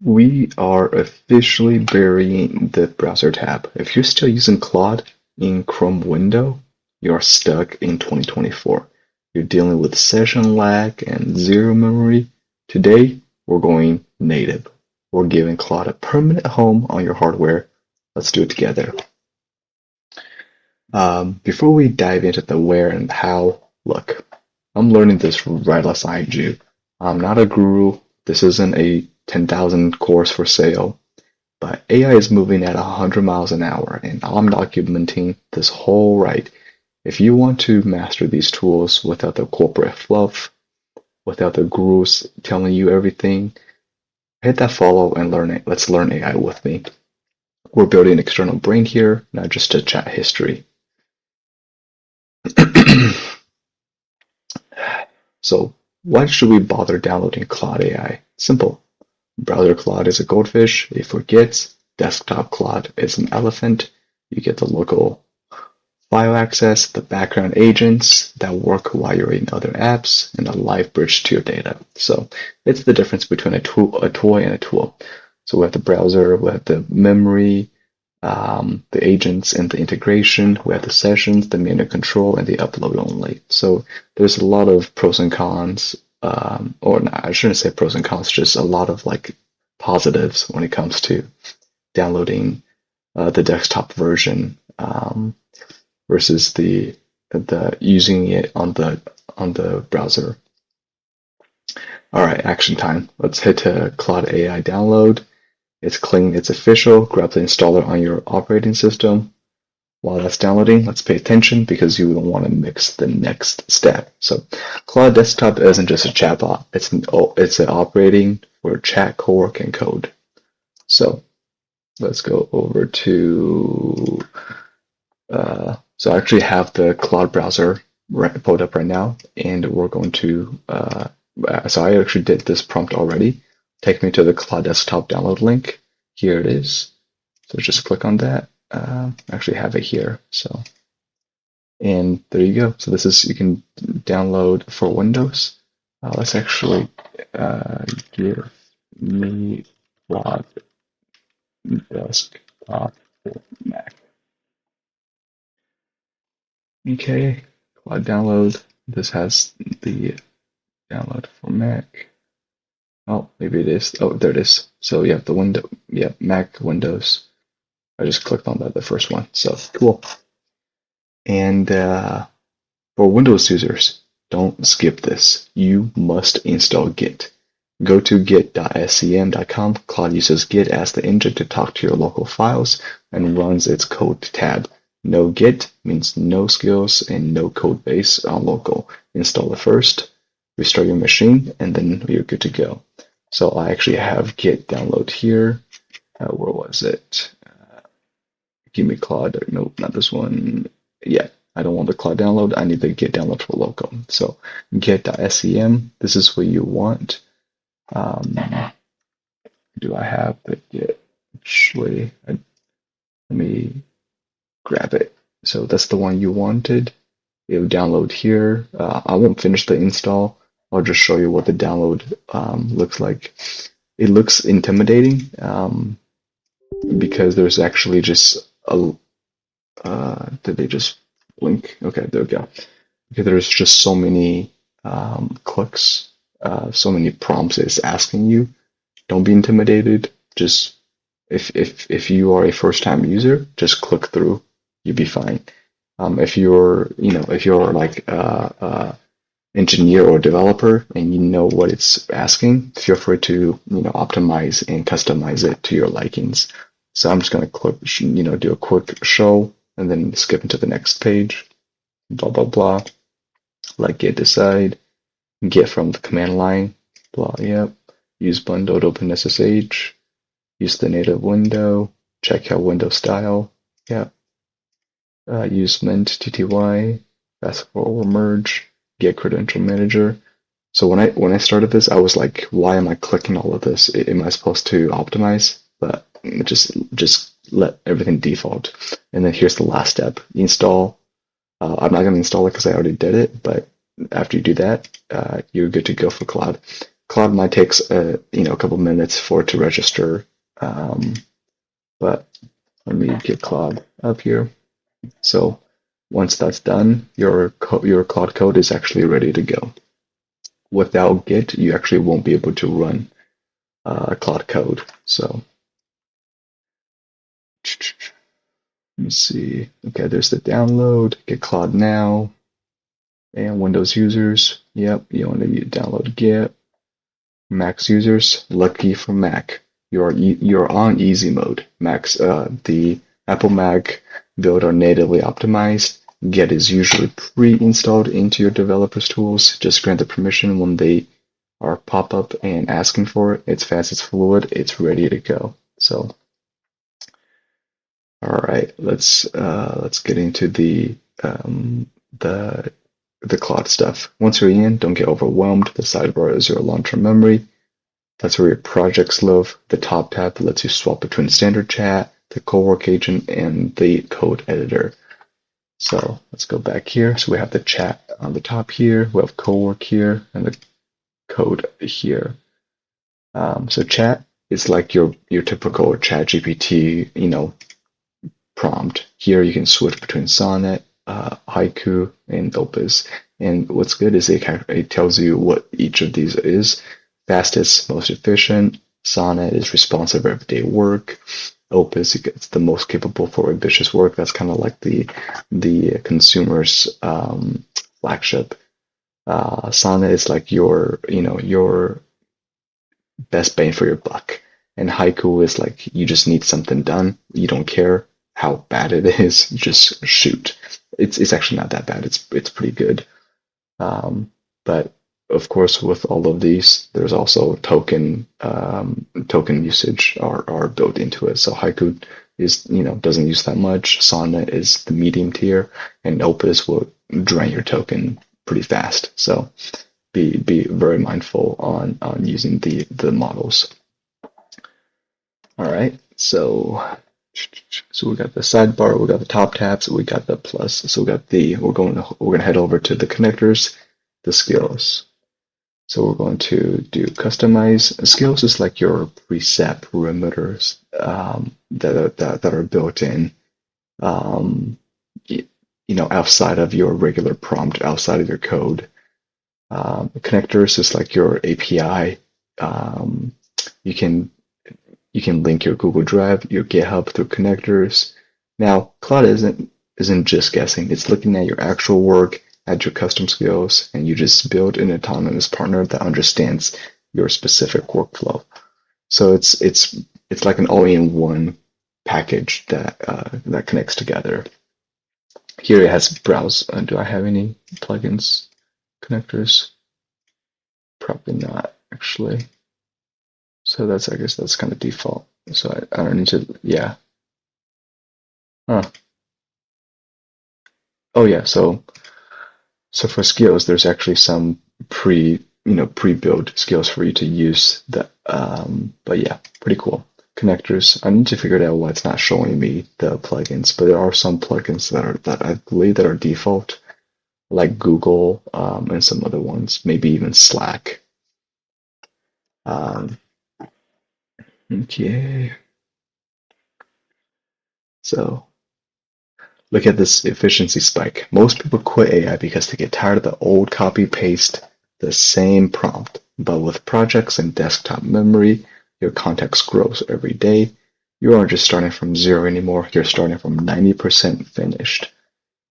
We are officially burying the browser tab. If you're still using Claude in Chrome window, you're stuck in 2024. You're dealing with session lag and zero memory. Today, we're going native. We're giving Claude a permanent home on your hardware. Let's do it together. Before we dive into the where and how, look, I'm learning this right alongside you. I'm not a guru. This isn't a 10,000 course for sale, but AI is moving at 100 miles an hour, and I'm documenting this whole ride. If you want to master these tools without the corporate fluff, without the gurus telling you everything, hit that follow and learn it. Let's learn AI with me. We're building an external brain here, not just a chat history. So why should we bother downloading Claude AI? Simple. Browser Claude is a goldfish, it forgets. Desktop Claude is an elephant. You get the local file access, the background agents that work while you're in other apps, and a live bridge to your data. So it's the difference between a toy and a tool. So we have the browser, we have the memory, the agents and the integration. We have the sessions, the manual control, and the upload only. So there's a lot of pros and cons, or no, I shouldn't say pros and cons, just a lot of like positives when it comes to downloading the desktop version versus the using it on the browser. All right, action time. Let's hit Claude AI download. It's clean, it's official. Grab the installer on your operating system. While that's downloading, let's pay attention because you don't want to mix the next step. So Claude Desktop isn't just a chatbot. It's an operating where chat, co-work, and code. So let's go over to so I actually have the Claude browser pulled up right now, and we're going to so I actually did this prompt already. Take me to the Claude Desktop download link. Here it is. So just click on that. I actually have it here. So, and there you go. So this is, you can download for Windows. Let's actually give me Claude Desktop for Mac. Okay, Claude download. This has the download for Mac. Oh, maybe it is. Oh, there it is. So you have the window, yeah, Mac, Windows. I just clicked on the first one. So cool. And for Windows users, don't skip this. You must install Git. Go to git.scm.com. Claude uses Git as the engine to talk to your local files and runs its code tab. No Git means no skills and no code base on local. Install it first, restart your machine, and then you're good to go. So I actually have Git download here. Where was it? Give me Claude. Nope, not this one. Yeah, I don't want the Claude download. I need the Git download for local. So git.scm, this is what you want. Do I have the Git? Actually, let me grab it. So that's the one you wanted. It'll download here. I won't finish the install. I'll just show you what the download looks like. It looks intimidating because there's actually just a did they just blink? Okay, there we go. Okay, there's just so many clicks, so many prompts it's asking you. Don't be intimidated. Just if you are a first-time user, just click through. You'll be fine. If you're like engineer or developer and you know what it's asking, feel free to optimize and customize it to your likings. So I'm just gonna click, do a quick show and then skip into the next page. Blah blah blah. Like get decide, get from the command line. Blah. Yep. Use bundled open SSH. Use the native window. Check out window style. Yep. Use mint tty. Fast forward merge. Get credential manager. So when I started this, I was like, why am I clicking all of this? Am I supposed to optimize? But just let everything default. And then here's the last step: install. I'm not going to install it because I already did it, but after you do that, you're good to go for Claude. Claude might take a couple minutes for it to register, but let me get Claude up here. So once that's done, your Claude code is actually ready to go. Without Git, you actually won't be able to run Claude code. So let me see. Okay, there's the download. Get Claude now. And Windows users, yep, you want to download Git. Mac users, lucky for Mac, you're on easy mode. The Apple Mac build are natively optimized. Git is usually pre-installed into your developers tools. Just grant the permission when they are pop up and asking for it. It's fast, it's fluid, it's ready to go. So, all right, let's get into the Claude stuff. Once you're in, don't get overwhelmed. The sidebar is your long-term memory. That's where your projects live. The top tab lets you swap between standard chat, the co-work agent, and the code editor. So let's go back here. So we have the chat on the top here, we have co-work here, and the code here. So chat is like your typical chat GPT, prompt. Here you can switch between Sonnet, Haiku, and Opus. And what's good is it tells you what each of these is. Fastest, most efficient. Sonnet is responsive everyday work. Opus is the most capable for ambitious work. That's kind of like the consumer's flagship. Sonnet is like your best bang for your buck. And Haiku is like you just need something done. You don't care how bad it is. Just shoot. It's actually not that bad. It's pretty good. But of course, with all of these, there's also token usage are built into it. So Haiku is doesn't use that much. Sonnet is the medium tier, and Opus will drain your token pretty fast. So be very mindful on using the models. All right, so we got the sidebar, we got the top tabs, we got the plus. So we're gonna head over to the connectors, the skills. So we're going to do customize. Skills is like your preset parameters that are built in, outside of your regular prompt, outside of your code. Connectors is like your API. You can link your Google Drive, your GitHub through connectors. Now, Claude isn't just guessing; it's looking at your actual work, at your custom skills, and you just build an autonomous partner that understands your specific workflow. So it's like an all-in-one package that connects together. Here it has browse. Do I have any plugins connectors? Probably not, actually. So I guess that's kind of default. So I don't need to, yeah. Huh. Oh yeah, so for skills, there's actually some pre-built skills for you to use that. But yeah, pretty cool. Connectors. I need to figure out why it's not showing me the plugins, but there are some plugins that I believe that are default, like Google, and some other ones, maybe even Slack. Okay. So look at this efficiency spike. Most people quit AI because they get tired of the old copy paste, the same prompt. But with projects and desktop memory, your context grows every day. You aren't just starting from zero anymore, you're starting from 90% finished.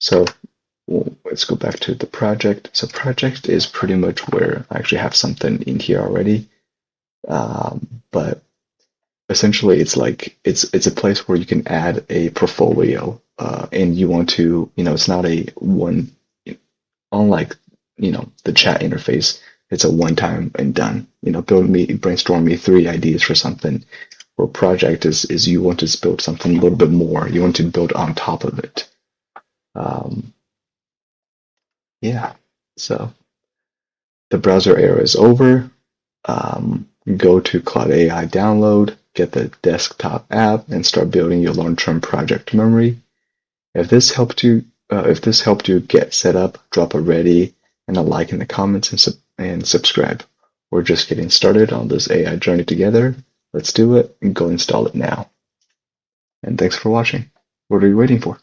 So let's go back to the project. So project is pretty much where I actually have something in here already. But essentially it's like it's a place where you can add a portfolio, and you want to, it's not a one, unlike the chat interface. It's a one time and done. Brainstorm me 3 ideas for something. Or project is you want to build something a little bit more. You want to build on top of it. Yeah. So the browser era is over. Go to Claude AI download, get the desktop app, and start building your long-term project memory. If this helped you get set up, drop a ready and a like in the comments, and subscribe. We're just getting started on this AI journey together. Let's do it and go install it now. And thanks for watching. What are you waiting for?